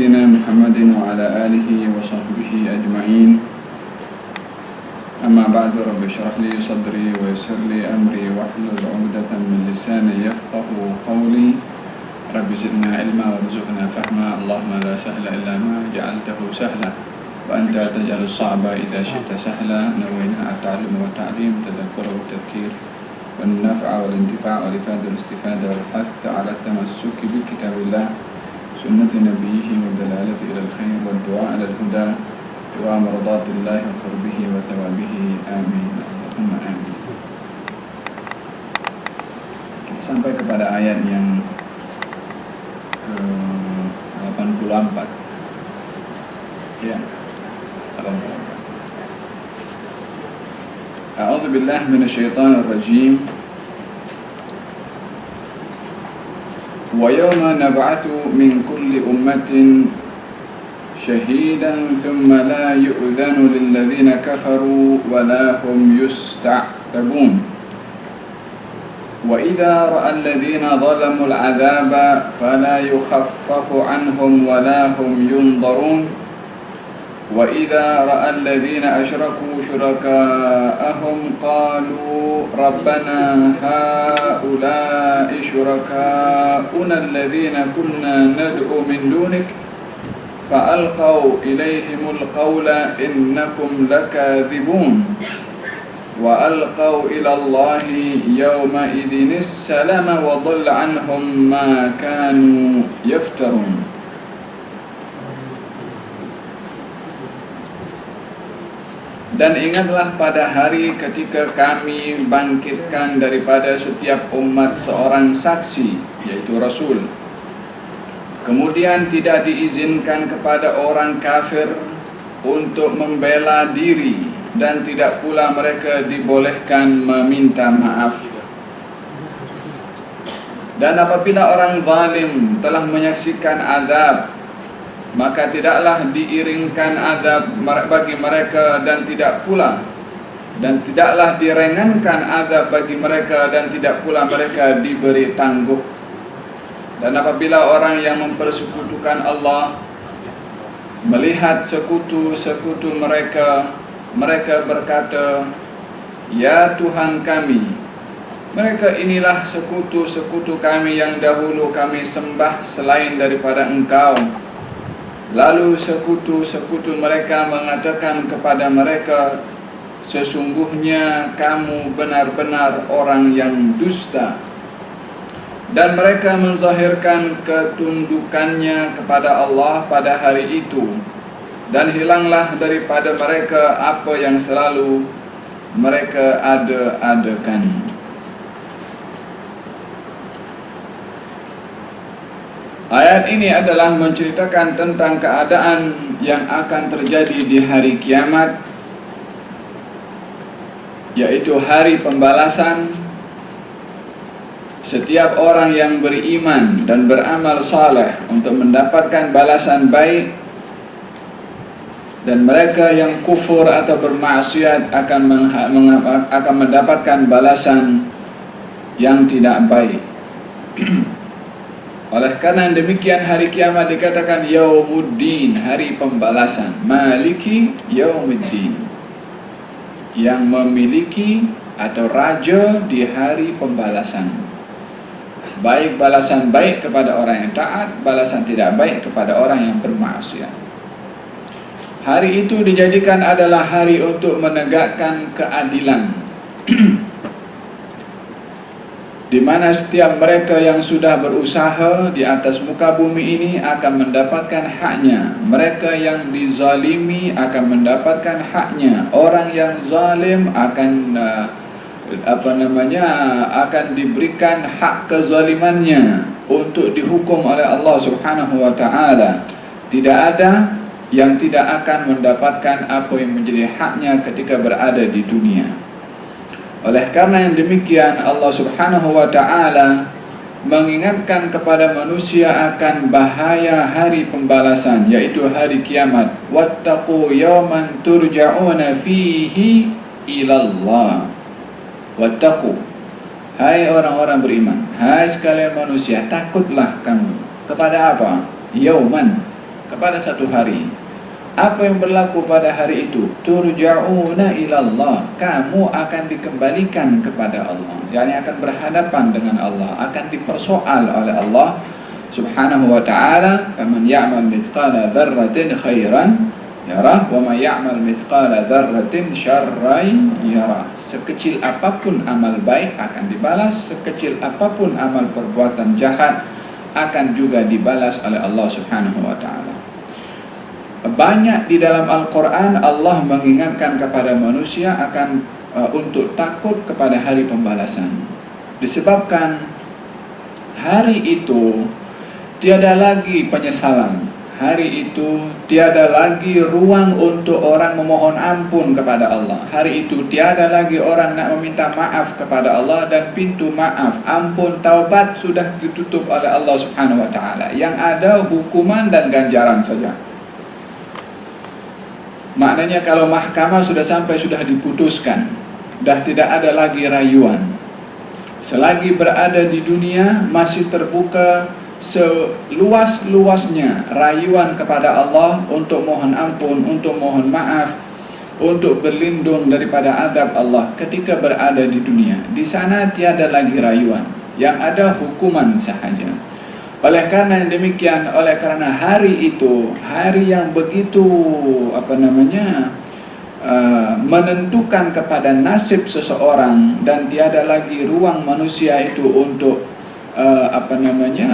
سيدنا محمد وعلى آله وصحبه أجمعين. أما بعد، رب اشرح لي صدري ويسر لي أمري واحلل عقدة من لساني يفقه قولي. رب زدنا علما وارزقنا فهما. اللهم لا سهل إلا ما جعلته سهلا وأنت تجعل الصعب إذا شئت سهلا. نوينا التعلم والتعليم، تذكر والتذكير، والنفع والانتفاع والإفادة والاستفادة، والحث على التمسك بكتاب الله سنة نبيه والدلالة إلى الخير والدعاء على الهدى ومرضات الله وقربه وثوابه. آمين اللهم آمين. Sampai kepada ayat yang ke-84. Ya, 84. A'udzu billahi minasyaitonir rajim. Wa yawma nab'atsu min kulli ummatin shahidan thumma la yu'dhanu lil ladzina kafaru wa la hum yusta'tabun. Wa idza ra'a alladhina zalamu al'adzaba fala yukhaffafu 'anhum wa la hum yunzarun. Wa idza ra'a alladhina asyraku syuraka'ahum qalu rabbana haula'i syuraka'una alladhina kunna nad'u min dunik fa'alqaw ilayhimul qawla innakum lakadhibun wa alqaw ila Allahi yawma idhinis salama wa dhalla 'anhum ma kanu yaftarun. Dan ingatlah pada hari ketika kami bangkitkan daripada setiap umat seorang saksi, yaitu Rasul. Kemudian tidak diizinkan kepada orang kafir untuk membela diri, dan tidak pula mereka dibolehkan meminta maaf. Dan apabila orang zalim telah menyaksikan azab, maka tidaklah diiringkan azab bagi mereka dan tidaklah diringankan azab bagi mereka dan tidak pula mereka diberi tangguh. Dan apabila orang yang mempersekutukan Allah melihat sekutu-sekutu mereka berkata, "Ya Tuhan kami, mereka inilah sekutu-sekutu kami yang dahulu kami sembah selain daripada Engkau." Lalu sekutu-sekutu mereka mengatakan kepada mereka, "Sesungguhnya kamu benar-benar orang yang dusta." Dan mereka menzahirkan ketundukannya kepada Allah pada hari itu, dan hilanglah daripada mereka apa yang selalu mereka ada-adakan. Ayat ini adalah menceritakan tentang keadaan yang akan terjadi di hari kiamat, yaitu hari pembalasan. Setiap orang yang beriman dan beramal saleh untuk mendapatkan balasan baik, dan mereka yang kufur atau bermaksiat akan mendapatkan balasan yang tidak baik. Oleh karena demikian, hari kiamat dikatakan Yaumuddin, hari pembalasan. Maliki Yaumuddin, yang memiliki atau raja di hari pembalasan. Baik balasan baik kepada orang yang taat, balasan tidak baik kepada orang yang bermaksiat. Hari itu dijadikan adalah hari untuk menegakkan keadilan, di mana setiap mereka yang sudah berusaha di atas muka bumi ini akan mendapatkan haknya. Mereka yang dizalimi akan mendapatkan haknya. Orang yang zalim akan akan diberikan hak kezalimannya untuk dihukum oleh Allah Subhanahu wa taala. Tidak ada yang tidak akan mendapatkan apa yang menjadi haknya ketika berada di dunia. Oleh karena yang demikian, Allah Subhanahu wa ta'ala mengingatkan kepada manusia akan bahaya hari pembalasan, yaitu hari kiamat. Wattaqu yawman turja'una fihi ilallah. Wattaqu, hai orang-orang beriman, hai sekalian manusia, takutlah kamu kepada apa? Yauman, kepada satu hari. Apa yang berlaku pada hari itu? Turja'una ilallah, kamu akan dikembalikan kepada Allah, yakni akan berhadapan dengan Allah, akan dipersoal oleh Allah subhanahu wa ta'ala. Faman ya'mal mithqala dzarratin khairan yarah wa man ya'mal mithqala dzarratin syarran yarah. Sekecil apapun amal baik akan dibalas, sekecil apapun amal perbuatan jahat akan juga dibalas oleh Allah subhanahu wa ta'ala. Banyak di dalam Al-Quran Allah mengingatkan kepada manusia akan untuk takut kepada hari pembalasan. Disebabkan hari itu tiada lagi penyesalan. Hari itu tiada lagi ruang untuk orang memohon ampun kepada Allah. Hari itu tiada lagi orang nak meminta maaf kepada Allah, dan pintu maaf, ampun, taubat sudah ditutup oleh Allah subhanahu wa ta'ala. Yang ada hukuman dan ganjaran saja. Maknanya kalau mahkamah sudah sampai, sudah diputuskan, dah tidak ada lagi rayuan. Selagi berada di dunia masih terbuka seluas-luasnya rayuan kepada Allah untuk mohon ampun, untuk mohon maaf, untuk berlindung daripada adab Allah ketika berada di dunia. Di sana tiada lagi rayuan, yang ada hukuman sahaja. Oleh karena demikian, oleh karena hari itu hari yang begitu menentukan kepada nasib seseorang, dan tiada lagi ruang manusia itu untuk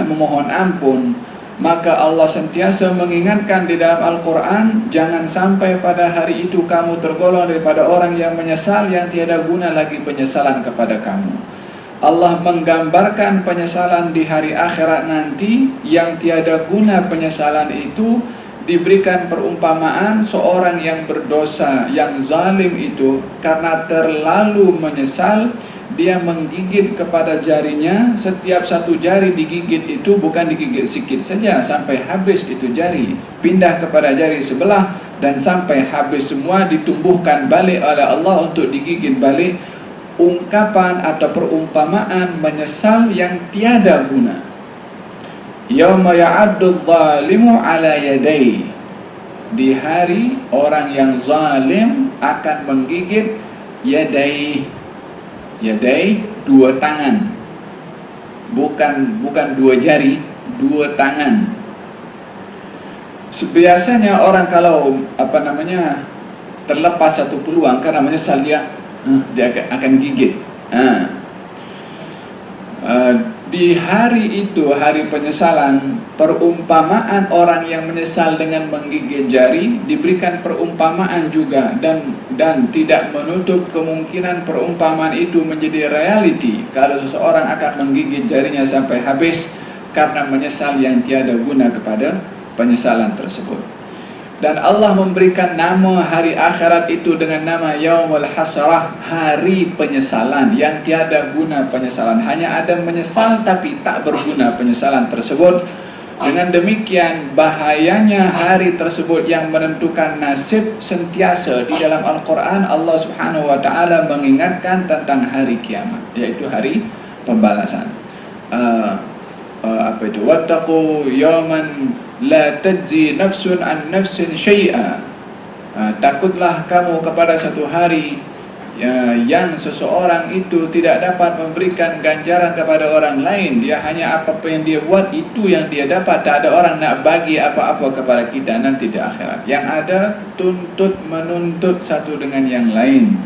memohon ampun, maka Allah sentiasa mengingatkan di dalam Al-Quran, jangan sampai pada hari itu kamu tergolong daripada orang yang menyesal, yang tiada guna lagi penyesalan kepada kamu. Allah menggambarkan penyesalan di hari akhirat nanti, yang tiada guna penyesalan itu. Diberikan perumpamaan seorang yang berdosa, yang zalim itu, karena terlalu menyesal, dia menggigit kepada jarinya. Setiap satu jari digigit itu bukan digigit sikit saja, sampai habis itu jari, pindah kepada jari sebelah, dan sampai habis semua ditumbuhkan balik oleh Allah untuk digigit balik. Ungkapan atau perumpamaan menyesal yang tiada guna. Yauma ya'addu dzalimu ala yadayhi, di hari orang yang zalim akan menggigit yadayhi, dua tangan, bukan dua jari, dua tangan. Biasanya orang kalau terlepas satu peluang karena menyesal, dia akan gigit. Di hari itu, hari penyesalan, perumpamaan orang yang menyesal dengan menggigit jari diberikan perumpamaan juga, dan tidak menutup kemungkinan perumpamaan itu menjadi reality kalau seseorang akan menggigit jarinya sampai habis karena menyesal yang tiada guna kepada penyesalan tersebut. Dan Allah memberikan nama hari akhirat itu dengan nama Yaumul Hasrah, hari penyesalan yang tiada guna penyesalan. Hanya ada menyesal tapi tak berguna penyesalan tersebut. Dengan demikian bahayanya hari tersebut yang menentukan nasib. Sentiasa di dalam Al-Quran Allah subhanahu wa ta'ala mengingatkan tentang hari kiamat, yaitu hari pembalasan. Wattaqu yawman la tajzi nafsun an nafsin syai'a. Takutlah kamu kepada satu hari yang seseorang itu tidak dapat memberikan ganjaran kepada orang lain. Dia hanya apa yang dia buat itu yang dia dapat. Tak ada orang nak bagi apa-apa kepada kita nanti di akhirat. Yang ada tuntut menuntut satu dengan yang lain.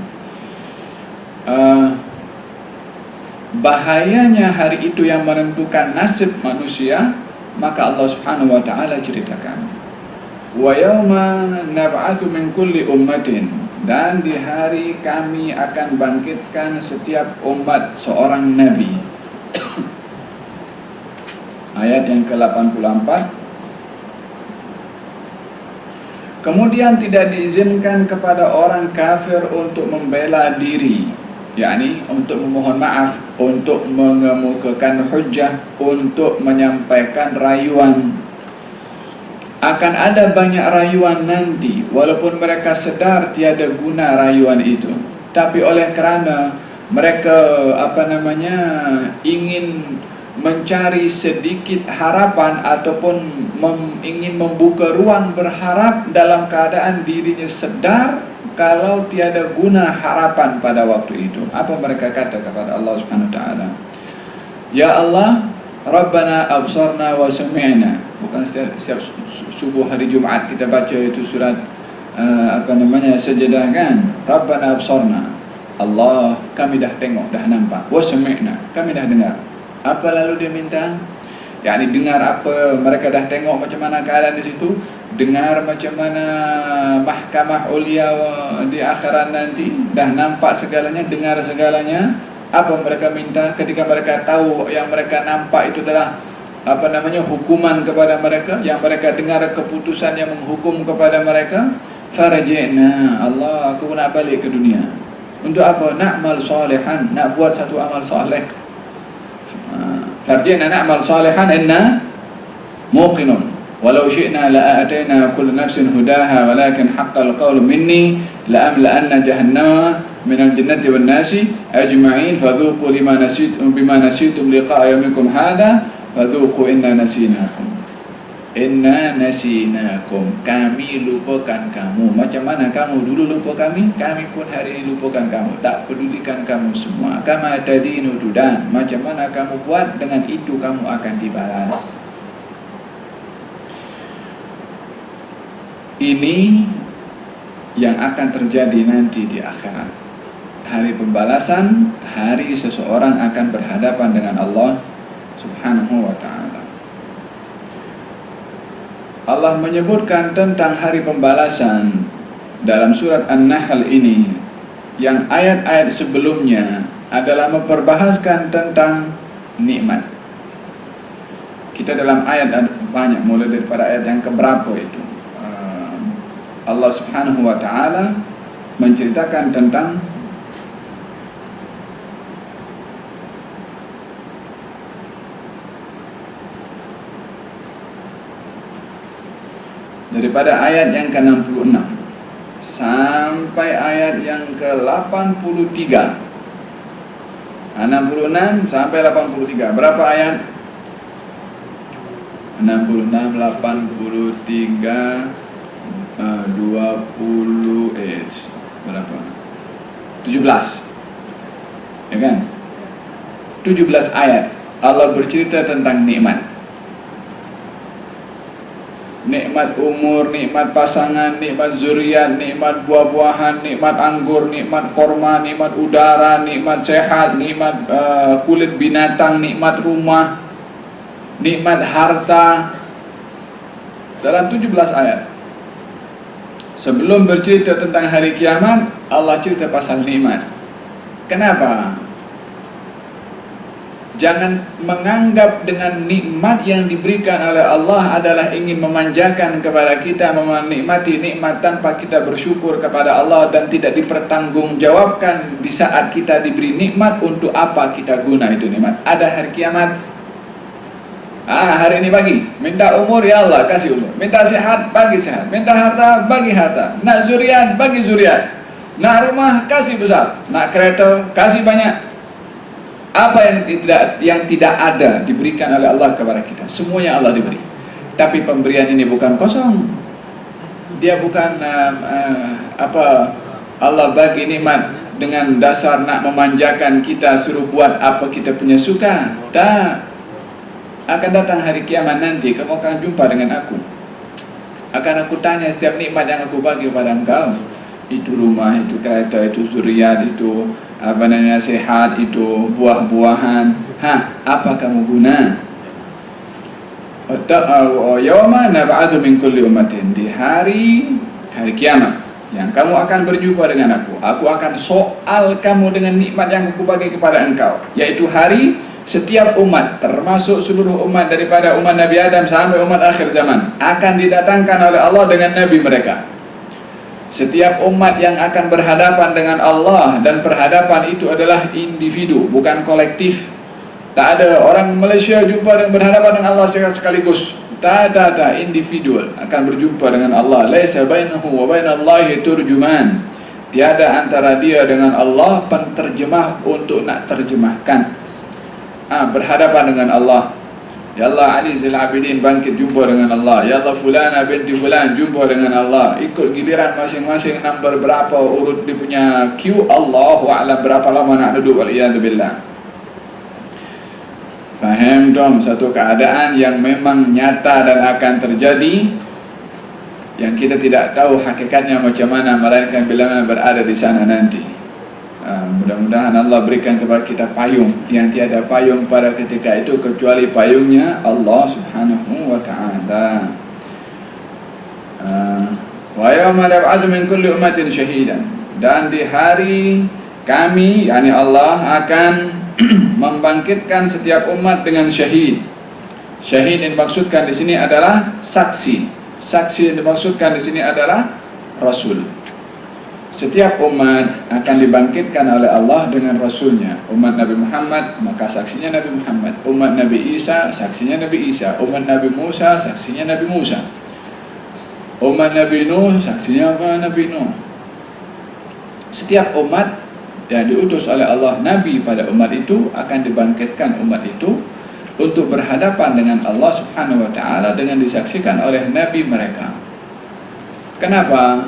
Bahayanya hari itu yang menentukan nasib manusia. Maka Allah subhanahu wa ta'ala ceritakan, wa yawma nab'atsu min kulli ummatin, dan di hari kami akan bangkitkan setiap umat seorang nabi. Ayat yang ke-84. Kemudian tidak diizinkan kepada orang kafir untuk membela diri, yakni untuk memohon maaf, untuk mengemukakan hujjah, untuk menyampaikan rayuan. Akan ada banyak rayuan nanti, walaupun mereka sedar tiada guna rayuan itu, tapi oleh kerana mereka ingin mencari sedikit harapan ataupun ingin membuka ruang berharap dalam keadaan dirinya sedar kalau tiada guna harapan pada waktu itu. Apa mereka kata kepada Allah Subhanahu wa taala? Ya Allah, Rabbana absarna wa sami'na. Bukan setiap subuh hari Jumaat kita baca itu surat Sajadah kan? Rabbana absarna. Allah, kami dah tengok, dah nampak. Wa sami'na, kami dah dengar. Apa lalu dia minta? Yani dengar apa mereka dah tengok macam mana keadaan di situ, dengar macam mana mahkamah ulia di akhirat nanti, dah nampak segalanya, dengar segalanya. Apa mereka minta ketika mereka tahu yang mereka nampak itu adalah hukuman kepada mereka, yang mereka dengar keputusan yang menghukum kepada mereka? Farajina, Allah, aku nak balik ke dunia. Untuk apa? Na'mal salihan, nak buat satu amal saleh. Farjina na'mal salihan inna muqinun walau syi'na la'atayna kull nafsin hudaha walakin haqqal qawlu minni la'amla'anna jahannama minal jannati wan nasi ajma'in fadhuqu bima nasitum liqa'a yawmikum hadha fadhuqu inna nasinakum, kami lupakan kamu. Macam mana kamu dulu lupa kami pun hari ini lupakan kamu, tak pedulikan kamu semua. Kama tadinu tudan, macam mana kamu buat, dengan itu kamu akan dibalas. Ini yang akan terjadi nanti di akhirat. Hari pembalasan, hari seseorang akan berhadapan dengan Allah Subhanahu wa ta'ala. Allah menyebutkan tentang hari pembalasan dalam surat An-Nahl ini, yang ayat-ayat sebelumnya adalah memperbahaskan tentang nikmat. Kita dalam ayat ada banyak, mulai daripada ayat yang keberapa itu, Allah Subhanahu wa ta'ala menceritakan tentang daripada ayat yang ke-66 sampai ayat yang ke-83. 66 sampai 83. Berapa ayat? 66, 83, 20, berapa? 17. Ya kan? 17 ayat Allah bercerita tentang nikmat. Nikmat umur, nikmat pasangan, nikmat zuriat, nikmat buah-buahan, nikmat anggur, nikmat korma, nikmat udara, nikmat sehat, nikmat kulit binatang, nikmat rumah, nikmat harta. Dalam 17 ayat. Sebelum bercerita tentang hari kiamat, Allah cerita pasal nikmat. Kenapa? Jangan menganggap dengan nikmat yang diberikan oleh Allah adalah ingin memanjakan kepada kita, menikmati nikmat tanpa kita bersyukur kepada Allah dan tidak dipertanggungjawabkan di saat kita diberi nikmat. Untuk apa kita guna itu nikmat? Ada hari kiamat. Hari ini bagi, minta umur, ya Allah kasih umur. Minta sehat, bagi sehat. Minta harta, bagi harta. Nak zuriat, bagi zuriat. Nak rumah, kasih besar. Nak kereta, kasih banyak. Apa yang tidak ada diberikan oleh Allah kepada kita, semuanya Allah diberi. Tapi pemberian ini bukan kosong. Dia bukan Allah bagi nikmat dengan dasar nak memanjakan kita, suruh buat apa kita punya suka. Tak. Akan datang hari kiamat nanti, kamu akan jumpa dengan aku. Akan aku tanya setiap nikmat yang aku bagi kepada engkau. Itu rumah, itu kereta, itu zuriat, itu sehat, itu buah-buahan. Apa kamu guna? Yawma nab'atsu min kulli ummatin, di hari kiamat yang kamu akan berjumpa dengan aku. Aku akan soal kamu dengan nikmat yang aku bagi kepada engkau, yaitu hari setiap umat, termasuk seluruh umat daripada umat Nabi Adam sampai umat akhir zaman, akan didatangkan oleh Allah dengan nabi mereka. Setiap umat yang akan berhadapan dengan Allah, dan perhadapan itu adalah individu, bukan kolektif. Tak ada orang Malaysia jumpa dan berhadapan dengan Allah secara sekaligus. Tak, individual akan berjumpa dengan Allah. Laisa bainahu wa bainallahi turjuman. Tiada antara dia dengan Allah penterjemah untuk nak terjemahkan. berhadapan dengan Allah. Ya Allah, Ali Zainal Abidin bangkit jumpa dengan Allah. Ya Allah, Fulana binti Fulan jumpa dengan Allah. Ikut giliran masing-masing, nombor berapa urut dia punya queue, Allahu a'lam berapa lama nak duduk, waliyadzubillah. Faham dong, satu keadaan yang memang nyata dan akan terjadi, yang kita tidak tahu hakikatnya macam mana, melainkan bila mana berada di sana nanti. Mudah-mudahan Allah berikan kepada kita payung yang tiada payung pada ketika itu kecuali payungnya Allah Subhanahu wa ta'ala. Wa yawma nab'atsu min kulli ummatin syahidan, dan di hari kami, yakni Allah, akan membangkitkan setiap umat dengan syahid. Syahid yang dimaksudkan di sini adalah saksi. Saksi yang dimaksudkan di sini adalah Rasul. Setiap umat akan dibangkitkan oleh Allah dengan Rasulnya. Umat Nabi Muhammad, maka saksinya Nabi Muhammad. Umat Nabi Isa, saksinya Nabi Isa. Umat Nabi Musa, saksinya Nabi Musa. Umat Nabi Nuh, saksinya Nabi Nuh. Setiap umat yang diutus oleh Allah Nabi pada umat itu akan dibangkitkan umat itu untuk berhadapan dengan Allah Subhanahu wa ta'ala dengan disaksikan oleh Nabi mereka. Kenapa?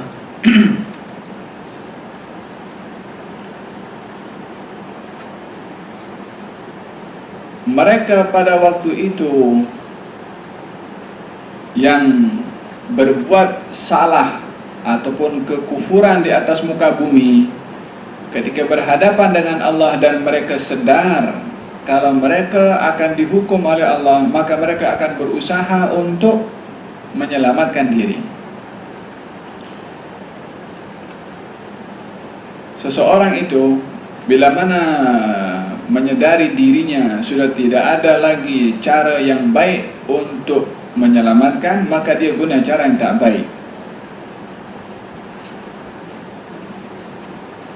Mereka pada waktu itu yang berbuat salah ataupun kekufuran di atas muka bumi, ketika berhadapan dengan Allah dan mereka sedar kalau mereka akan dihukum oleh Allah, maka mereka akan berusaha untuk menyelamatkan diri. Seseorang itu bila mana menyadari dirinya sudah tidak ada lagi cara yang baik untuk menyelamatkan, maka dia guna cara yang tak baik.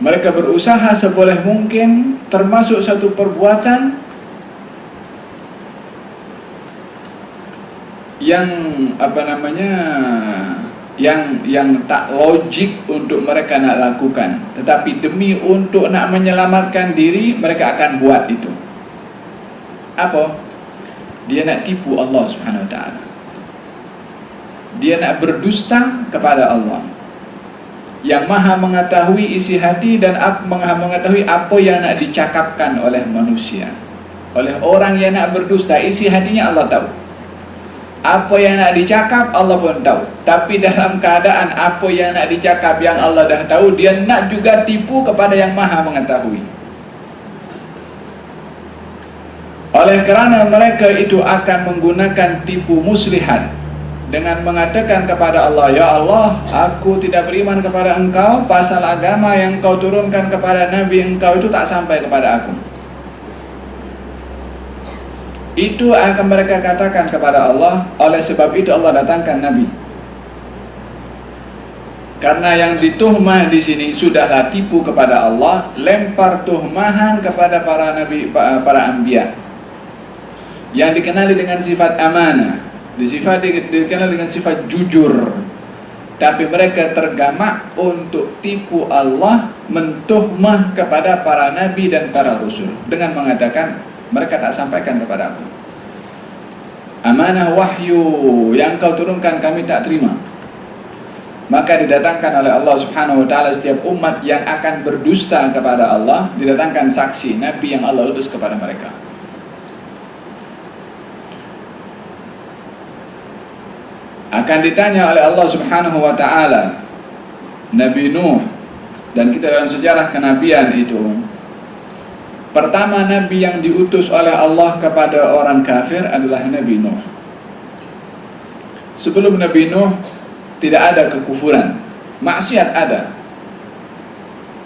Mereka berusaha seboleh mungkin, termasuk satu perbuatan yang yang tak logik untuk mereka nak lakukan, tetapi demi untuk nak menyelamatkan diri, mereka akan buat itu. Apa? Dia nak tipu Allah Subhanahu wa ta'ala. Dia nak berdusta kepada Allah yang maha mengetahui isi hati dan maha mengetahui apa yang nak dicakapkan oleh manusia. Oleh orang yang nak berdusta, isi hatinya Allah tahu. Apa yang nak dicakap Allah pun tahu. Tapi dalam keadaan apa yang nak dicakap yang Allah dah tahu, dia nak juga tipu kepada yang maha mengetahui. Oleh kerana mereka itu akan menggunakan tipu muslihat dengan mengatakan kepada Allah, ya Allah, aku tidak beriman kepada engkau pasal agama yang kau turunkan kepada Nabi engkau itu tak sampai kepada aku. Itu akan mereka katakan kepada Allah. Oleh sebab itu Allah datangkan Nabi. Karena yang dituhmah di sini sudahlah tipu kepada Allah, lempar tuhmahan kepada para nabi, para anbiya, yang dikenali dengan sifat amanah, dikenali dengan sifat jujur. Tapi mereka tergamak untuk tipu Allah, mentuhmah kepada para nabi dan para rasul dengan mengatakan, mereka tak sampaikan kepada aku. Amanah wahyu yang kau turunkan kami tak terima. Maka didatangkan oleh Allah Subhanahu wa ta'ala setiap umat yang akan berdusta kepada Allah, didatangkan saksi Nabi yang Allah utus kepada mereka. Akan ditanya oleh Allah Subhanahu wa ta'ala Nabi Nuh, dan kita dalam sejarah kenabian itu, pertama Nabi yang diutus oleh Allah kepada orang kafir adalah Nabi Nuh. Sebelum Nabi Nuh tidak ada kekufuran, maksiat ada,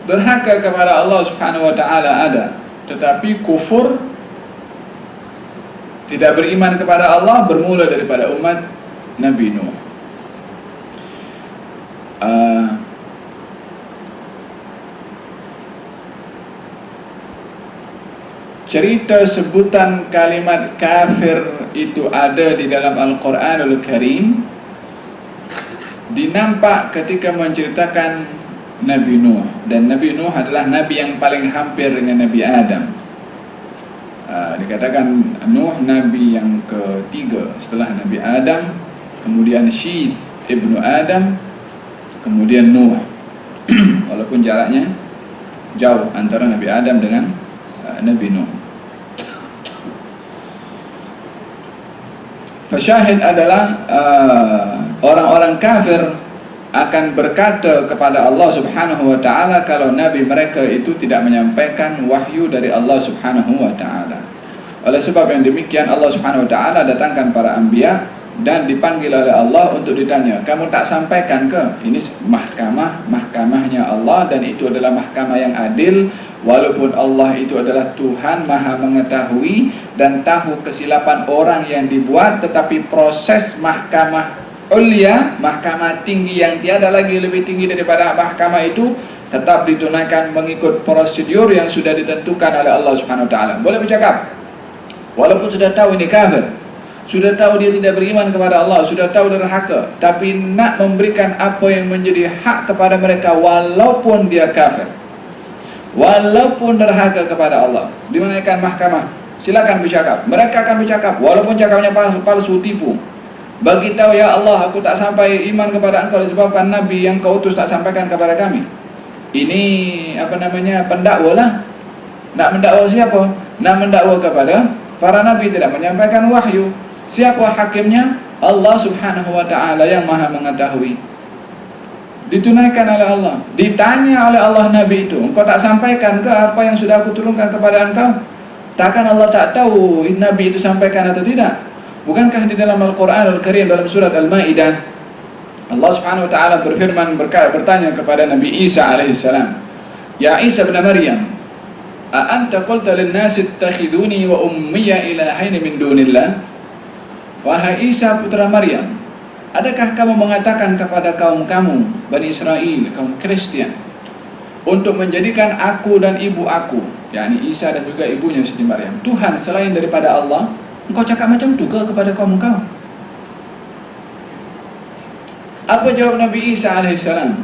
derhaka kepada Allah Subhanahu wa ta'ala ada, tetapi kufur, tidak beriman kepada Allah bermula daripada umat Nabi Nuh. Cerita sebutan kalimat kafir itu ada di dalam Al-Quranul Karim, dinampak ketika menceritakan Nabi Nuh. Dan Nabi Nuh adalah Nabi yang paling hampir dengan Nabi Adam. Dikatakan Nuh Nabi yang ketiga setelah Nabi Adam, kemudian Syith ibnu Adam, kemudian Nuh. Walaupun jaraknya jauh antara Nabi Adam dengan Nabi Nuh. Fasyahid adalah orang-orang kafir akan berkata kepada Allah Subhanahu wa ta'ala kalau Nabi mereka itu tidak menyampaikan wahyu dari Allah Subhanahu wa ta'ala. Oleh sebab yang demikian Allah Subhanahu wa ta'ala datangkan para anbiya dan dipanggil oleh Allah untuk ditanya, kamu tak sampaikan ke? Ini mahkamahnya Allah, dan itu adalah mahkamah yang adil. Walaupun Allah itu adalah Tuhan Maha mengetahui dan tahu kesilapan orang yang dibuat, tetapi proses mahkamah ulia, mahkamah tinggi yang tiada lagi lebih tinggi daripada mahkamah itu, tetap ditunaikan mengikut prosedur yang sudah ditentukan oleh Allah Subhanahu wa ta'ala. Boleh bercakap walaupun sudah tahu ini kafir, sudah tahu dia tidak beriman kepada Allah, sudah tahu derhaka, tapi nak memberikan apa yang menjadi hak kepada mereka walaupun dia kafir, walaupun derhaka kepada Allah. Dinaikkan mahkamah, silakan bercakap. Mereka akan bercakap walaupun cakapnya palsu, tipu. Bagi tahu, ya Allah, aku tak sampai iman kepada engkau disebabkan Nabi yang kau utus tak sampaikan kepada kami. Ini pendakwa lah. Nak mendakwa siapa? Nak mendakwa kepada para Nabi tidak menyampaikan wahyu. Siapa hakimnya? Allah Subhanahu wa ta'ala yang Maha mengetahui. Ditunaikan oleh Allah. Ditanya oleh Allah Nabi itu, engkau tak sampaikan ke apa yang sudah aku turunkan kepada engkau? Takkan Allah tak tahu Nabi itu sampaikan atau tidak? Bukankah di dalam Al-Quran Al-Karim dalam surat Al-Ma'idah Allah Subhanahu wa ta'ala berfirman bertanya kepada Nabi Isa alaihissalam, ya Isa bin Maryam, a anta qulta lin-nasi ittakhiduni wa ummiya ilahaini min dunillah? Wahai Isa putra Maryam, adakah kamu mengatakan kepada kaum kamu Bani Israel, kaum Kristen, untuk menjadikan aku dan ibu aku, yakni Isa dan juga ibunya Siti Maryam, Tuhan selain daripada Allah? Engkau cakap macam tu ke kepada kaum kau? Apa jawab Nabi Isa alaihissalam?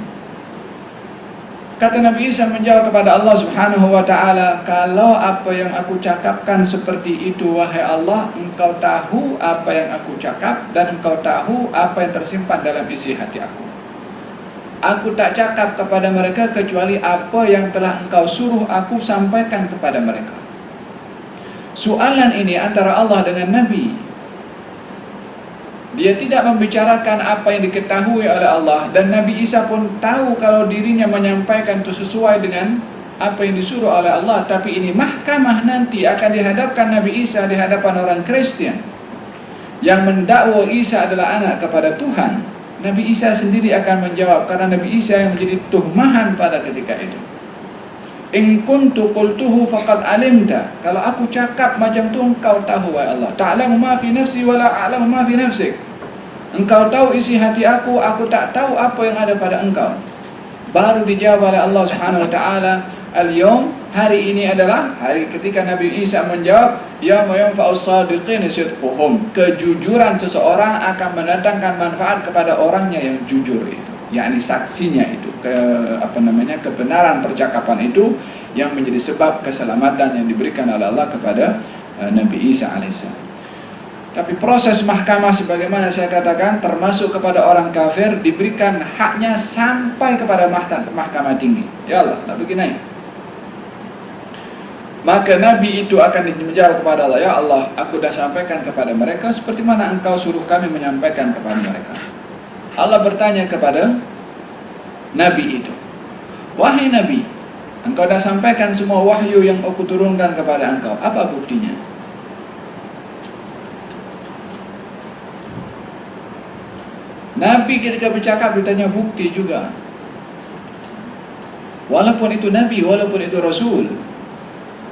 Kata Nabi Isa menjawab kepada Allah Subhanahu wa ta'ala, kalau apa yang aku cakapkan seperti itu, wahai Allah, engkau tahu apa yang aku cakap dan engkau tahu apa yang tersimpan dalam isi hati aku. Aku tak cakap kepada mereka kecuali apa yang telah engkau suruh aku sampaikan kepada mereka. Soalan ini antara Allah dengan Nabi. Dia tidak membicarakan apa yang diketahui oleh Allah, dan Nabi Isa pun tahu kalau dirinya menyampaikan itu sesuai dengan apa yang disuruh oleh Allah. Tapi ini mahkamah nanti akan dihadapkan Nabi Isa di hadapan orang Kristen yang mendakwa Isa adalah anak kepada Tuhan. Nabi Isa sendiri akan menjawab, karena Nabi Isa yang menjadi tuhmahan pada ketika itu. In kuntu qultuhu faqad alimta, kalau aku cakap macam tu engkau tahu wahai Allah. Ta'lamu ma fi nafsi wa la a'lamu ma fi nafsik. Engkau tahu isi hati aku tak tahu apa yang ada pada engkau. Baru dijawab oleh Allah Subhanahu wa ta'ala, al-yawm, hari ini adalah hari ketika Nabi Isa menjawab, yauma yanfa'us shadiqina sidquhum, kejujuran seseorang akan mendatangkan manfaat kepada orangnya yang jujur itu, yakni saksinya itu, kebenaran percakapan itu yang menjadi sebab keselamatan yang diberikan oleh Allah kepada Nabi Isa alaihissalam. Tapi proses mahkamah sebagaimana saya katakan, termasuk kepada orang kafir, diberikan haknya sampai kepada mahkamah tinggi. Ya Allah, tak begini. Maka Nabi itu akan menjawab kepada Allah, ya Allah, aku dah sampaikan kepada mereka seperti mana engkau suruh kami menyampaikan kepada mereka. Allah bertanya kepada Nabi itu, wahai Nabi, engkau dah sampaikan semua wahyu yang aku turunkan kepada engkau, apa buktinya? Nabi ketika bercakap ditanya bukti juga. Walaupun itu Nabi, walaupun itu Rasul,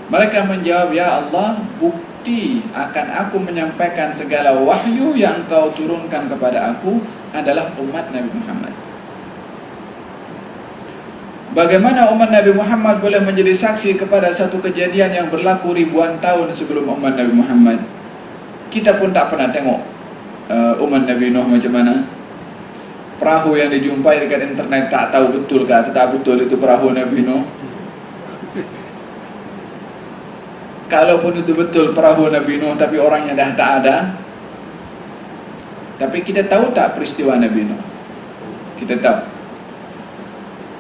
mereka menjawab, ya Allah, bukti akan aku menyampaikan segala wahyu yang engkau turunkan kepada aku adalah umat Nabi Muhammad. Bagaimana umat Nabi Muhammad boleh menjadi saksi kepada satu kejadian yang berlaku ribuan tahun sebelum umat Nabi Muhammad? Kita pun tak pernah tengok umat Nabi Nuh macam mana. Perahu yang dijumpai dekat internet tak tahu betul ke atau tak betul itu perahu Nabi Nuh. kalaupun itu betul perahu Nabi Nuh tapi orangnya dah tak ada. Tapi kita tahu tak peristiwa Nabi Nuh? Kita tahu.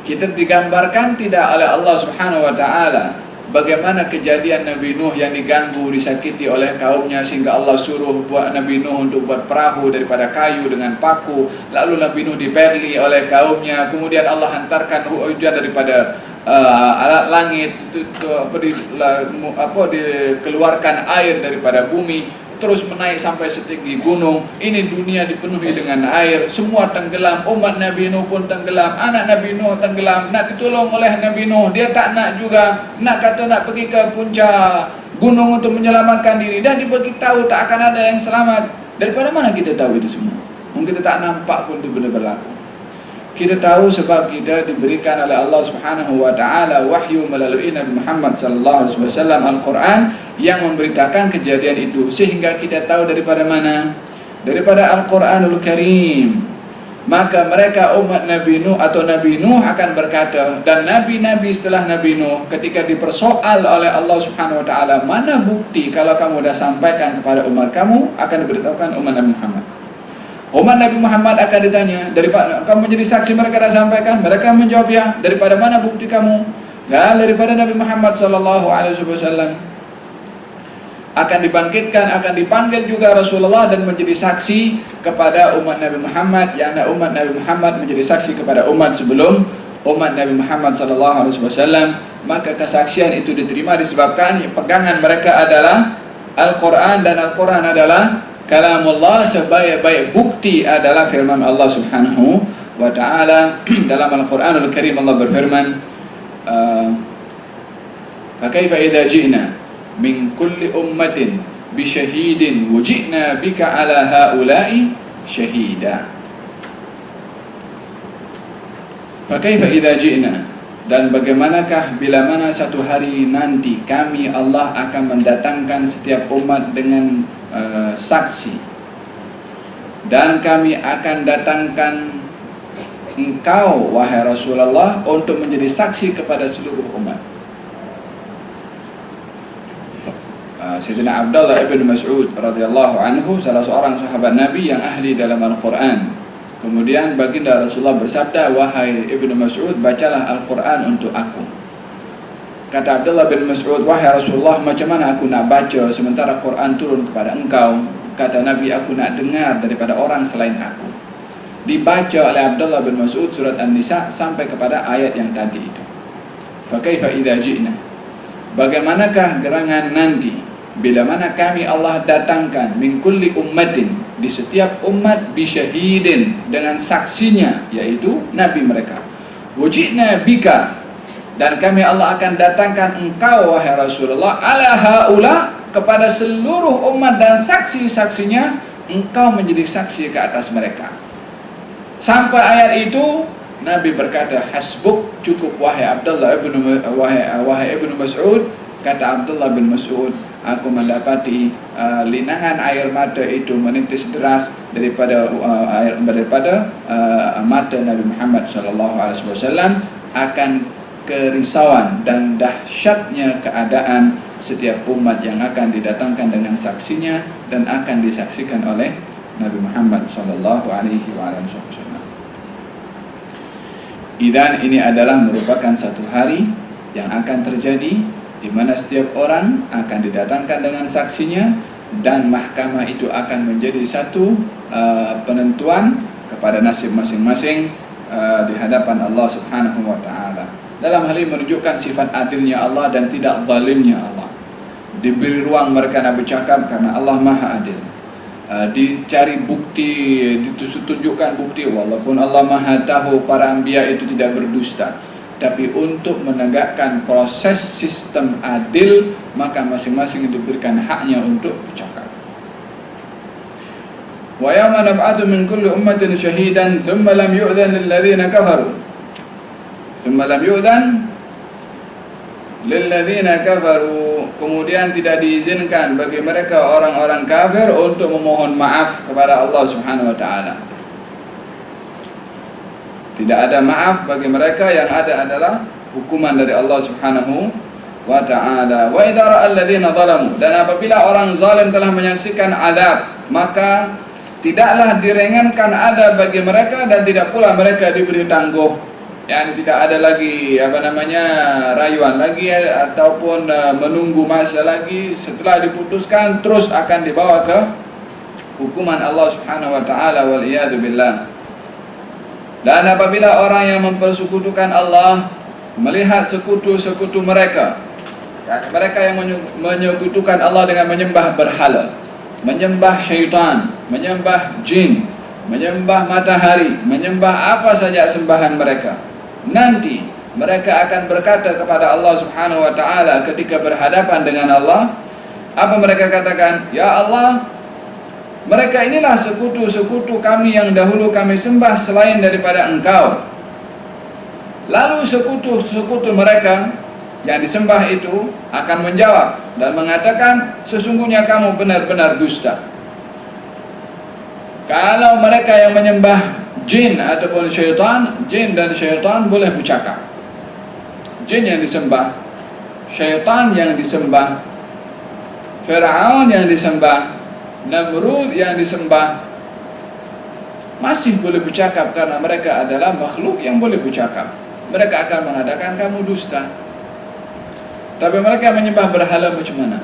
Kita digambarkan tidak oleh Allah Subhanahu wa taala bagaimana kejadian Nabi Nuh yang diganggu, disakiti oleh kaumnya sehingga Allah suruh buat Nabi Nuh untuk buat perahu daripada kayu dengan paku. Lalu Nabi Nuh diberli oleh kaumnya. Kemudian Allah hantarkan hujan daripada alat langit, dikeluarkan air daripada bumi, terus menaik sampai setinggi gunung. Ini dunia dipenuhi dengan air, semua tenggelam. Umat Nabi Nuh pun tenggelam, anak Nabi Nuh tenggelam. Nak ditolong oleh Nabi Nuh, dia tak nak juga. Nak kata nak pergi ke puncak gunung untuk menyelamatkan diri, dah diberitahu tak akan ada yang selamat. Daripada mana kita tahu itu semua? Mungkin kita tak nampak pun itu benar berlaku. Kita tahu sebab kita diberikan oleh Allah Subhanahu wa taala wahyu melalui Nabi Muhammad sallallahu alaihi wasallam Al-Qur'an yang memberitakan kejadian itu, sehingga kita tahu daripada mana? Daripada Al-Qur'anul Karim. Maka mereka umat Nabi Nuh atau Nabi Nuh akan berkata, dan nabi-nabi setelah Nabi Nuh ketika dipersoal oleh Allah Subhanahu wa taala, mana bukti kalau kamu dah sampaikan kepada umat kamu, akan diberitahukan umat Nabi Muhammad. Umat Nabi Muhammad akan ditanya, daripada kamu menjadi saksi mereka dah sampaikan? Mereka menjawab ya. Daripada mana bukti kamu? Dan daripada Nabi Muhammad sallallahu alaihi wasallam. Akan dibangkitkan, akan dipanggil juga Rasulullah dan menjadi saksi kepada umat Nabi Muhammad, yang umat Nabi Muhammad menjadi saksi kepada umat sebelum umat Nabi Muhammad sallallahu alaihi wasallam. Maka kesaksian itu diterima disebabkan pegangan mereka adalah Al-Quran, dan Al-Quran adalah kalamullah. Sebaik-baik bukti adalah firman Allah Subhanahu wa taala. Dalam Al-Qur'anul Karim Allah berfirman, "Fa kaifa idza ji'na min kulli ummatin bi syahidin wa ji'na bika 'ala haula'i syahida." Fa kaifa idza ji'na, dan bagaimanakah bila mana satu hari nanti kami Allah akan mendatangkan setiap umat dengan saksi, dan kami akan datangkan engkau wahai Rasulullah untuk menjadi saksi kepada seluruh umat. Sayyidina Abdullah ibn Mas'ud radhiyallahu anhu, salah seorang sahabat Nabi yang ahli dalam Al-Quran. Kemudian baginda Rasulullah bersabda, wahai Ibnu Mas'ud, bacalah Al-Quran untuk aku. Kata Abdullah bin Mas'ud, wahai Rasulullah, macam mana aku nak baca sementara Quran turun kepada engkau? Kata Nabi, aku nak dengar daripada orang selain aku. Dibaca oleh Abdullah bin Mas'ud surat An-Nisa sampai kepada ayat yang tadi itu. Fa kaifa idza ji'na, bagaimanakah gerangan nanti bila mana kami Allah datangkan min kulli ummatin, di setiap umat, bi syahidin, dengan saksinya, yaitu nabi mereka. Wajidna bika, dan kami Allah akan datangkan engkau wahai Rasulullah, ala haula, kepada seluruh umat dan saksi-saksinya, engkau menjadi saksi ke atas mereka. Sampai ayat itu Nabi berkata, hasbuk, cukup wahai Abdullah wahai Ibnu Mas'ud. Kata Abdullah bin Mas'ud, aku mendapati linangan air mata itu menitis deras daripada mata Nabi Muhammad SAW akan kerisauan dan dahsyatnya keadaan setiap umat yang akan didatangkan dengan saksinya dan akan disaksikan oleh Nabi Muhammad SAW. Dan ini adalah merupakan satu hari yang akan terjadi di mana setiap orang akan didatangkan dengan saksinya, dan mahkamah itu akan menjadi satu penentuan kepada nasib masing-masing di hadapan Allah Subhanahu wa taala. Dalam hal ini menunjukkan sifat adilnya Allah dan tidak zalimnya Allah. Diberi ruang mereka nak bercakap karena Allah Maha Adil. Dicari bukti, ditunjukkan bukti, walaupun Allah Maha tahu para anbiya itu tidak berdusta. Tapi untuk menegakkan proses sistem adil, maka masing-masing diberikan haknya untuk bercakap. Wa yawma nab'atsu min kulli ummatin shahidan thumma lam yu'dhan lil ladzina kafaru. Thumma lam yu'dhan lil ladzina kafaru. Kemudian tidak diizinkan bagi mereka orang-orang kafir untuk memohon maaf kepada Allah Subhanahu wa taala. Tidak ada maaf bagi mereka, yang ada adalah hukuman dari Allah Subhanahu wa ta'ala. Wa idza ra'al ladzina zalamu, dan apabila orang zalim telah menyaksikan azab, maka tidaklah diringankan azab bagi mereka dan tidak pula mereka diberi tangguh. Yang tidak ada lagi rayuan lagi ataupun menunggu masa lagi. Setelah diputuskan terus akan dibawa ke hukuman Allah Subhanahu wa taala, wal iyadu billah. Dan apabila orang yang mempersekutukan Allah melihat sekutu-sekutu mereka, mereka yang menyekutukan Allah dengan menyembah berhala, menyembah syaitan, menyembah jin, menyembah matahari, menyembah apa saja sembahan mereka, nanti mereka akan berkata kepada Allah Subhanahu wa taala ketika berhadapan dengan Allah, apa mereka katakan? Ya Allah, mereka inilah sekutu-sekutu kami yang dahulu kami sembah selain daripada Engkau. Lalu sekutu-sekutu mereka yang disembah itu akan menjawab dan mengatakan, sesungguhnya kamu benar-benar dusta. Kalau mereka yang menyembah jin ataupun syaitan, jin dan syaitan boleh bercakap. Jin yang disembah, syaitan yang disembah, Fir'aun yang disembah, Namrud yang disembah, masih boleh bercakap karena mereka adalah makhluk yang boleh bercakap. Mereka akan mengatakan kamu dusta. Tapi mereka menyembah berhala macam mana?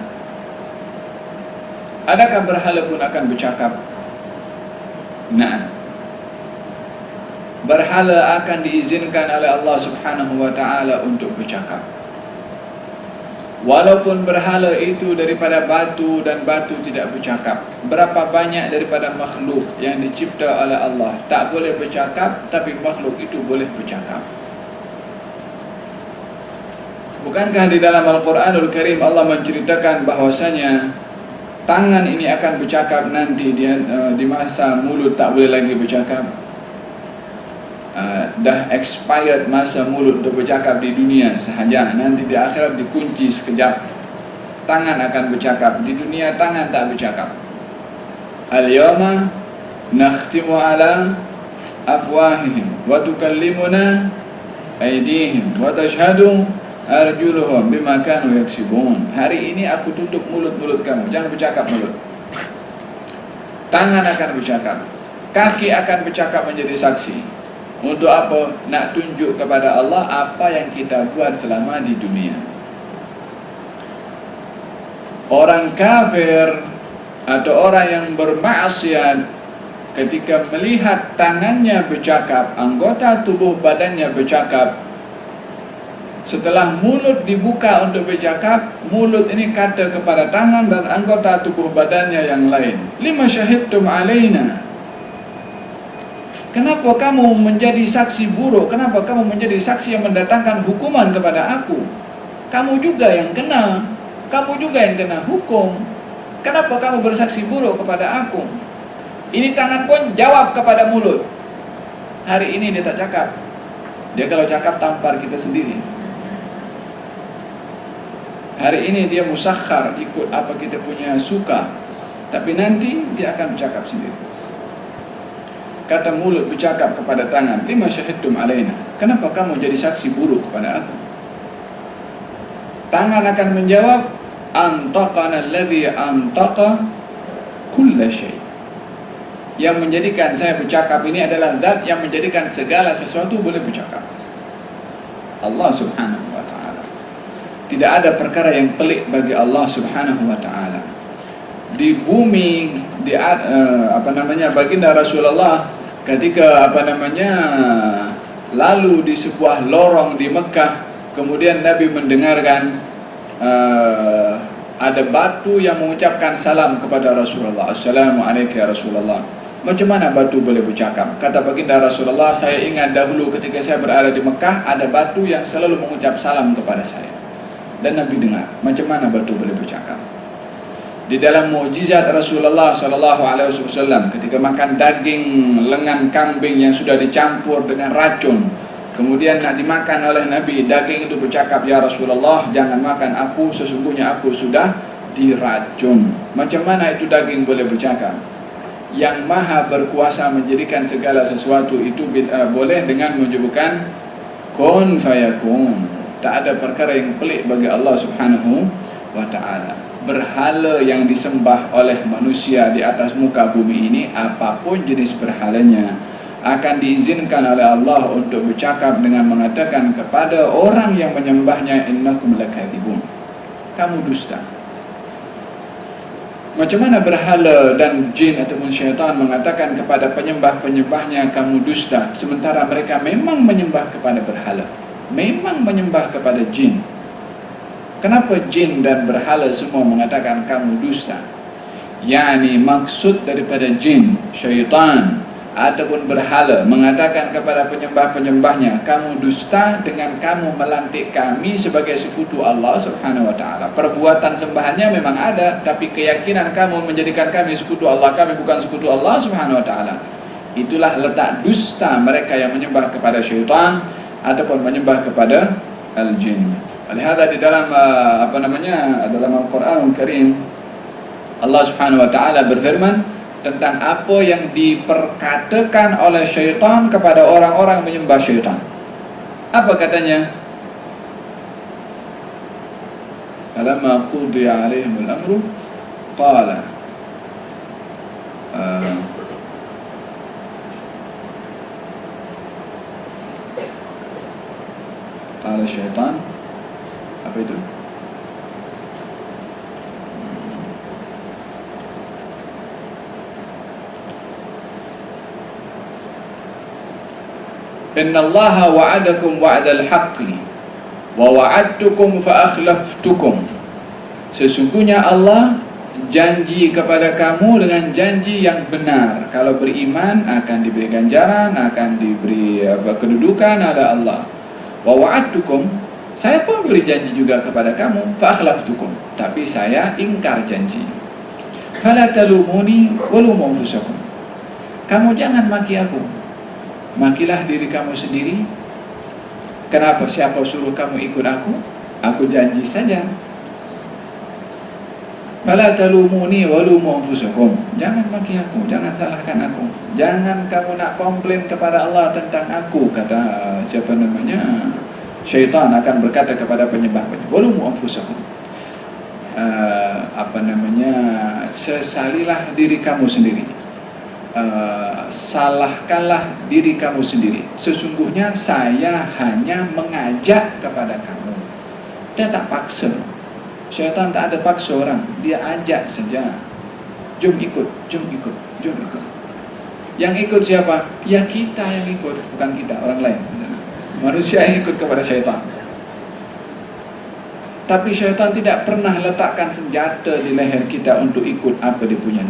Adakah berhala pun akan bercakap? Nah, berhala akan diizinkan oleh Allah Subhanahu wa taala untuk bercakap. Walaupun berhala itu daripada batu dan batu tidak bercakap. Berapa banyak daripada makhluk yang dicipta oleh Allah tak boleh bercakap, tapi makhluk itu boleh bercakap. Bukankah di dalam Al-Quranul Karim Allah menceritakan bahwasanya tangan ini akan bercakap nanti di masa mulut tak boleh lagi bercakap. Dah expired masa mulut untuk bercakap di dunia sahaja, nanti di akhirat dikunci sekejap, tangan akan bercakap. Di dunia tangan tak bercakap. Al-yawma nakhtimu ala afwahihim wa tukallimuna aydihim wa tashhadu arjuluhum bima kanu yaksibun. Hari ini aku tutup mulut-mulut kamu, jangan bercakap mulut. Tangan akan bercakap, kaki akan bercakap menjadi saksi. Untuk apa? Nak tunjuk kepada Allah apa yang kita buat selama di dunia. Orang kafir atau orang yang bermaksiat, ketika melihat tangannya bercakap, anggota tubuh badannya bercakap, setelah mulut dibuka untuk bercakap, mulut ini kata kepada tangan dan anggota tubuh badannya yang lain, lima syahidtum alaina, kenapa kamu menjadi saksi buruk? Kenapa kamu menjadi saksi yang mendatangkan hukuman kepada aku? Kamu juga yang kena, kamu juga yang kena hukum. Kenapa kamu bersaksi buruk kepada aku? Ini tangan pun jawab kepada mulut. Hari ini dia tak cakap. Dia kalau cakap tampar kita sendiri. Hari ini dia musakhar, ikut apa kita punya suka. Tapi nanti dia akan bercakap sendiri. Kata mulut bercakap kepada tangan, lima syahidtum alaina, kenapa kamu jadi saksi buruk kepada aku? Tangan akan menjawab, antaqana alladhi antaqa kulla syai'. Yang menjadikan saya bercakap ini adalah zat yang menjadikan segala sesuatu boleh bercakap, Allah Subhanahu wa ta'ala. Tidak ada perkara yang pelik bagi Allah Subhanahu wa ta'ala. Di bumi, baginda Rasulullah ketika lalu di sebuah lorong di Mekah, kemudian Nabi mendengarkan ada batu yang mengucapkan salam kepada Rasulullah, Assalamualaikum ya Rasulullah. Macam mana batu boleh bercakap? Kata baginda Rasulullah, saya ingat dahulu ketika saya berada di Mekah, ada batu yang selalu mengucap salam kepada saya. Dan Nabi dengar, macam mana batu boleh bercakap? Di dalam mukjizat Rasulullah SAW, ketika makan daging lengan kambing yang sudah dicampur dengan racun, kemudian nak dimakan oleh Nabi, daging itu bercakap, ya Rasulullah, jangan makan aku, sesungguhnya aku sudah diracun. Macam mana itu daging boleh bercakap? Yang maha berkuasa menjadikan segala sesuatu itu boleh dengan menyebutkan kun fayakun. Tak ada perkara yang pelik bagi Allah Subhanahu wa ta'ala. Berhala yang disembah oleh manusia di atas muka bumi ini, apapun jenis berhalanya, akan diizinkan oleh Allah untuk bercakap dengan mengatakan kepada orang yang menyembahnya, innakum lakadzibun, kamu dusta. Macam mana berhala dan jin ataupun syaitan mengatakan kepada penyembah-penyembahnya, kamu dusta, sementara mereka memang menyembah kepada berhala, memang menyembah kepada jin. Kenapa jin dan berhala semua mengatakan kamu dusta? Yani maksud daripada jin, syaitan ataupun berhala mengatakan kepada penyembah-penyembahnya, kamu dusta dengan kamu melantik kami sebagai sekutu Allah Subhanahu wa ta'ala. Perbuatan sembahannya memang ada, tapi keyakinan kamu menjadikan kami sekutu Allah, kami bukan sekutu Allah Subhanahu wa ta'ala. Itulah letak dusta mereka yang menyembah kepada syaitan ataupun menyembah kepada al-jin. Lihat di dalam dalam Al-Quranul Karim, Allah Subhanahu wa ta'ala berfirman tentang apa yang diperkatakan oleh syaitan kepada orang-orang menyembah syaitan. Apa katanya? Falamma qudiya 'alaihimul amru qala syaitan, apa itu? Inna Allaha wa'adakum wa'dal haqqi wa wa'adtukum fa akhlaftukum. Sesungguhnya Allah janji kepada kamu dengan janji yang benar. Kalau beriman akan diberi ganjaran, akan diberi kedudukan oleh Allah. Wa wa'adtukum, saya pun beri janji juga kepada kamu, fa akhlaftukum, tapi saya ingkar janji. Fala talumuni wa lumu anfusakum. Kamu jangan maki aku, makilah diri kamu sendiri. Kenapa? Siapa suruh kamu ikut aku? Aku janji saja. Fala talumuni wa lumu anfusakum. Jangan maki aku, jangan salahkan aku. Jangan kamu nak komplain kepada Allah tentang aku, kata syaitan akan berkata kepada penyembah-penyembah, wa lumu anfusakum. Sesalilah diri kamu sendiri. Salahkanlah diri kamu sendiri. Sesungguhnya saya hanya mengajak kepada kamu, dia tak paksa. Syaitan tak ada paksa orang, dia ajak saja. Jom ikut, jom ikut, jom ikut. Yang ikut siapa? Ya kita yang ikut, bukan kita, orang lain. Manusia yang ikut kepada syaitan. Tapi syaitan tidak pernah letakkan senjata di leher kita untuk ikut apa dia punya.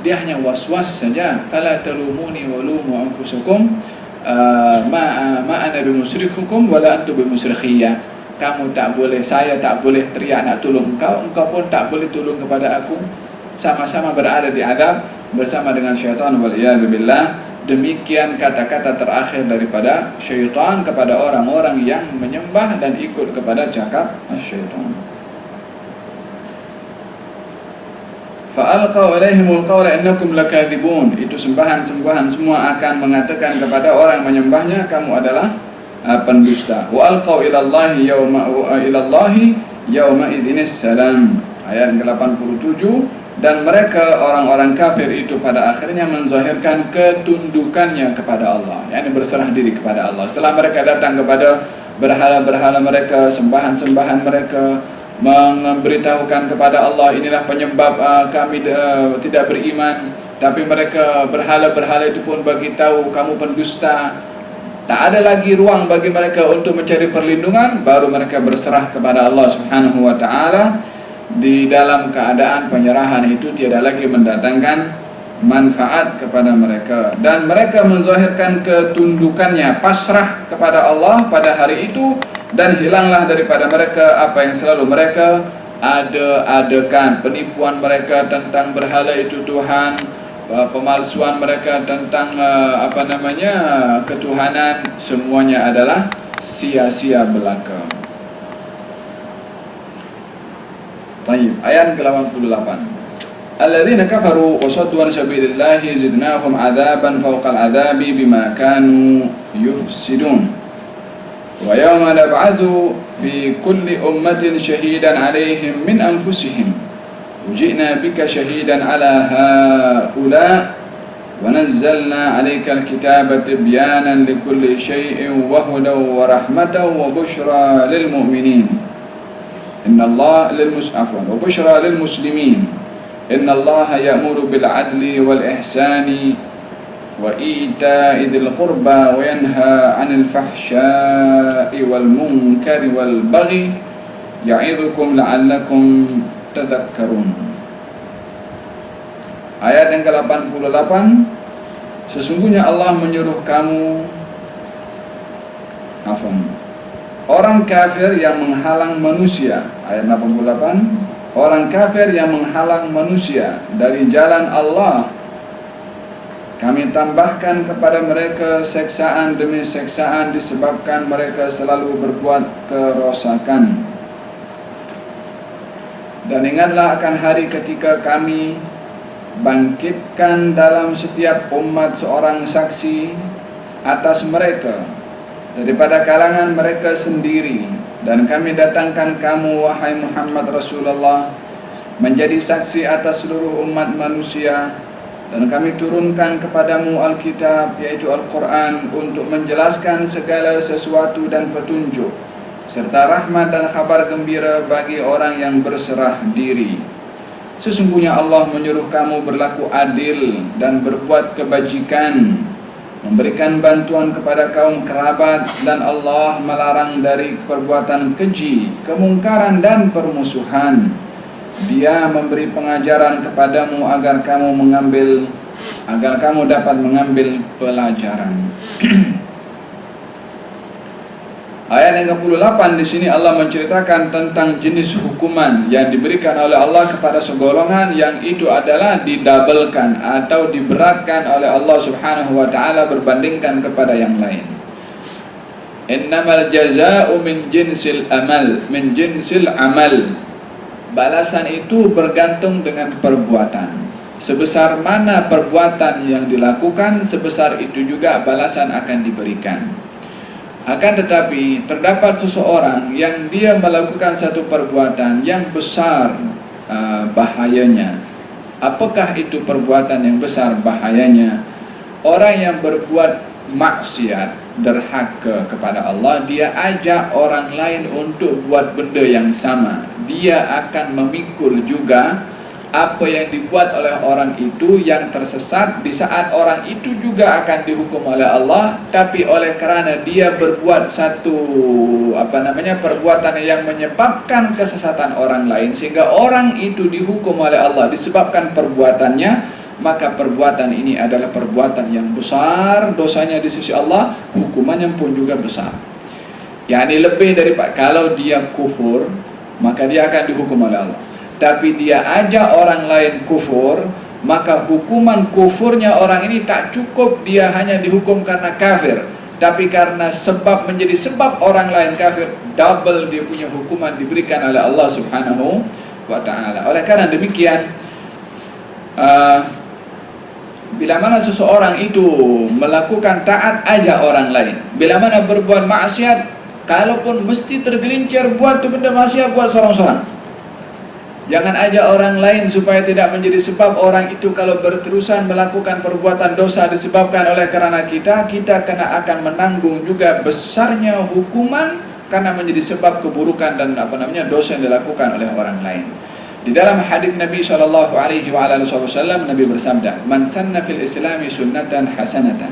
Dia hanya was-was saja. Fala talumuni wa lumu anfusakum ma ana bimusrikhukum wala antum bimusrikhiyya. Kamu tak boleh, saya tak boleh teriak nak tolong engkau, engkau pun tak boleh tolong kepada aku. Sama-sama berada di adab bersama dengan syaitan, waliyadzubillah. Demikian kata-kata terakhir daripada syaitan kepada orang-orang yang menyembah dan ikut kepada cakap syaitan. Fa'alqaw ilaihimul qawla innakum lakadzibun. Itu sembahan-sembahan semua akan mengatakan kepada orang menyembahnya, kamu adalah pendusta. Wa alqaw ilallahi yawma idzinis salam. Ayat ke-87. Dan mereka orang-orang kafir itu pada akhirnya menzahirkan ketundukannya kepada Allah, yakni berserah diri kepada Allah. Setelah mereka datang kepada berhala-berhala mereka, sembahan-sembahan mereka, memberitahukan kepada Allah, inilah penyebab kami tidak beriman. Tapi mereka berhala-berhala itu pun bagi tahu kamu pendusta. Tak ada lagi ruang bagi mereka untuk mencari perlindungan. Baru mereka berserah kepada Allah Subhanahu wa ta'ala. Di dalam keadaan penyerahan itu tiada lagi mendatangkan manfaat kepada mereka. Dan mereka menzahirkan ketundukannya, pasrah kepada Allah pada hari itu. Dan hilanglah daripada mereka apa yang selalu mereka ada-adakan. Penipuan mereka tentang berhala itu Tuhan, pemalsuan mereka tentang ketuhanan, semuanya adalah sia-sia belaka. Baik, ayat ke-88. Alladzina kafaru wa saddu an sabilillahi zidnahum 'adzaban fawqa al-'adzabi bima kanu yufsidun. wa yawma nab'atsu fi kulli ummatin shahidan 'alaihim min anfusihim وجئنا بك شهيدا على هؤلاء ونزلنا عليك الكتاب تبيانا لكل شيء وهدى ورحمة وبشرى للمؤمنين وبشرى للمسلمين إن الله يأمر بالعدل والإحسان وإيتاء ذي القربى وينهى عن الفحشاء والمنكر والبغي يعظكم لعلكم tadakkarun. Ayat yang ke-88, sesungguhnya Allah menyuruh kamu orang kafir yang menghalang manusia. Ayat 88, orang kafir yang menghalang manusia dari jalan Allah, kami tambahkan kepada mereka seksaan demi seksaan disebabkan mereka selalu berbuat kerosakan. Dan ingatlah akan hari ketika kami bangkitkan dalam setiap umat seorang saksi atas mereka daripada kalangan mereka sendiri, dan kami datangkan kamu wahai Muhammad Rasulullah menjadi saksi atas seluruh umat manusia, dan kami turunkan kepadamu Alkitab yaitu Al-Quran untuk menjelaskan segala sesuatu dan petunjuk serta rahmat dan kabar gembira bagi orang yang berserah diri. Sesungguhnya Allah menyuruh kamu berlaku adil dan berbuat kebajikan, memberikan bantuan kepada kaum kerabat, dan Allah melarang dari perbuatan keji, kemungkaran dan permusuhan. Dia memberi pengajaran kepadamu agar kamu dapat mengambil pelajaran. Ayat yang ke-28 di sini Allah menceritakan tentang jenis hukuman yang diberikan oleh Allah kepada segolongan yang itu adalah didabelkan atau diberatkan oleh Allah Subhanahu wa taala berbandingkan kepada yang lain. Innamal jazaa'u min jinsil amal. Balasan itu bergantung dengan perbuatan. Sebesar mana perbuatan yang dilakukan, sebesar itu juga balasan akan diberikan. Akan tetapi terdapat seseorang yang dia melakukan satu perbuatan yang besar bahayanya. Apakah itu perbuatan yang besar bahayanya? Orang yang berbuat maksiat, derhaka kepada Allah, dia ajak orang lain untuk buat benda yang sama. Dia akan memikul juga apa yang dibuat oleh orang itu yang tersesat, di saat orang itu juga akan dihukum oleh Allah, tapi oleh kerana dia berbuat satu perbuatan yang menyebabkan kesesatan orang lain sehingga orang itu dihukum oleh Allah disebabkan perbuatannya, maka perbuatan ini adalah perbuatan yang besar dosanya di sisi Allah, hukumannya pun juga besar. Yani lebih daripada kalau dia kufur, maka dia akan dihukum oleh Allah. Tapi dia ajak orang lain kufur, maka hukuman kufurnya orang ini tak cukup dia hanya dihukum karena kafir, tapi karena sebab menjadi sebab orang lain kafir, double dia punya hukuman diberikan oleh Allah Subhanahu wa ta'ala. Oleh karena demikian, bila mana seseorang itu melakukan taat ajak orang lain, bila mana berbuat maksiat, kalaupun mesti tergelincir buat tu benda maksiat, buat sorang-sorang. Jangan ajak orang lain supaya tidak menjadi sebab orang itu kalau berterusan melakukan perbuatan dosa disebabkan oleh kerana kita akan menanggung juga besarnya hukuman karena menjadi sebab keburukan dan dosa yang dilakukan oleh orang lain. Di dalam hadis Nabi SAW, Nabi bersabda, "Man sanna fil Islami sunnatan hasanatan."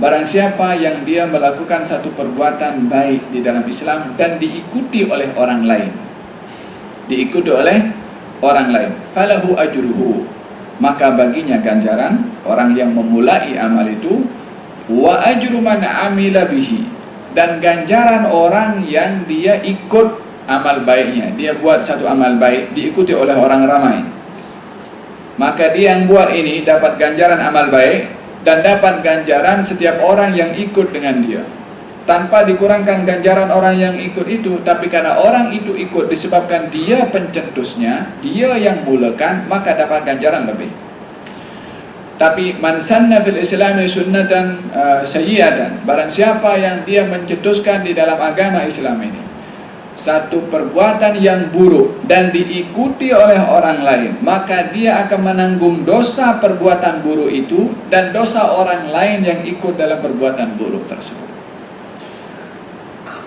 Barang siapa yang dia melakukan satu perbuatan baik di dalam Islam dan diikuti oleh orang lain, falahu ajruhu, maka baginya ganjaran orang yang memulai amal itu, wa ajru man amila bihi, dan ganjaran orang yang dia ikut amal baiknya. Dia buat satu amal baik diikuti oleh orang ramai, maka dia yang buat ini dapat ganjaran amal baik dan dapat ganjaran setiap orang yang ikut dengan dia, tanpa dikurangkan ganjaran orang yang ikut itu. Tapi karena orang itu ikut disebabkan dia pencetusnya, dia yang mulakan, maka dapat ganjaran lebih. Tapi man sanna fil islami sunnatan sayyi'atan, barang siapa yang dia mencetuskan di dalam agama Islam ini satu perbuatan yang buruk dan diikuti oleh orang lain, maka dia akan menanggung dosa perbuatan buruk itu dan dosa orang lain yang ikut dalam perbuatan buruk tersebut.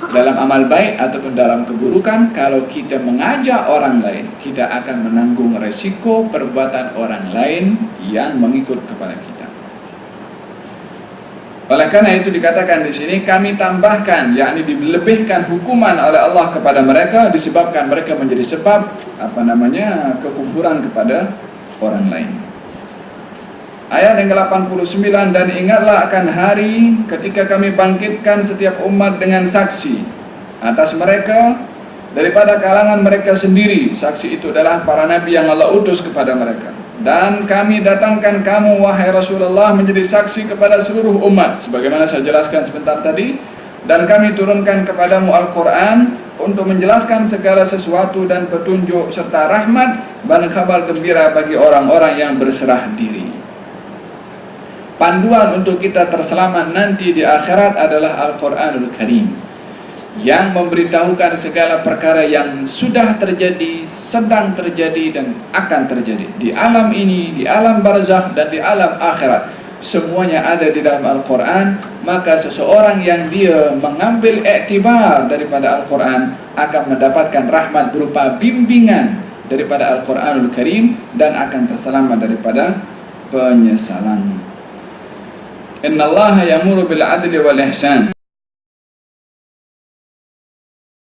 Dalam amal baik ataupun dalam keburukan, kalau kita mengajak orang lain, kita akan menanggung resiko perbuatan orang lain yang mengikut kepada kita. Oleh karena itu dikatakan di sini, kami tambahkan, yakni dilebihkan hukuman oleh Allah kepada mereka disebabkan mereka menjadi sebab kekufuran kepada orang lain. Ayat yang ke-89, dan ingatlah akan hari ketika kami bangkitkan setiap umat dengan saksi atas mereka daripada kalangan mereka sendiri. Saksi itu adalah para nabi yang Allah utus kepada mereka. Dan kami datangkan kamu, wahai Rasulullah, menjadi saksi kepada seluruh umat, sebagaimana saya jelaskan sebentar tadi. Dan kami turunkan kepadamu Al-Quran untuk menjelaskan segala sesuatu dan petunjuk serta rahmat dan kabar gembira bagi orang-orang yang berserah diri. Panduan untuk kita terselamat nanti di akhirat adalah Al-Quranul Karim, yang memberitahukan segala perkara yang sudah terjadi, sedang terjadi, dan akan terjadi di alam ini, di alam barzakh, dan di alam akhirat. Semuanya ada di dalam Al-Quran. Maka seseorang yang dia mengambil iktibar daripada Al-Quran akan mendapatkan rahmat berupa bimbingan daripada Al-Quranul Karim dan akan terselamat daripada penyesalan. Innallaha ya'muru bil adli wal ihsan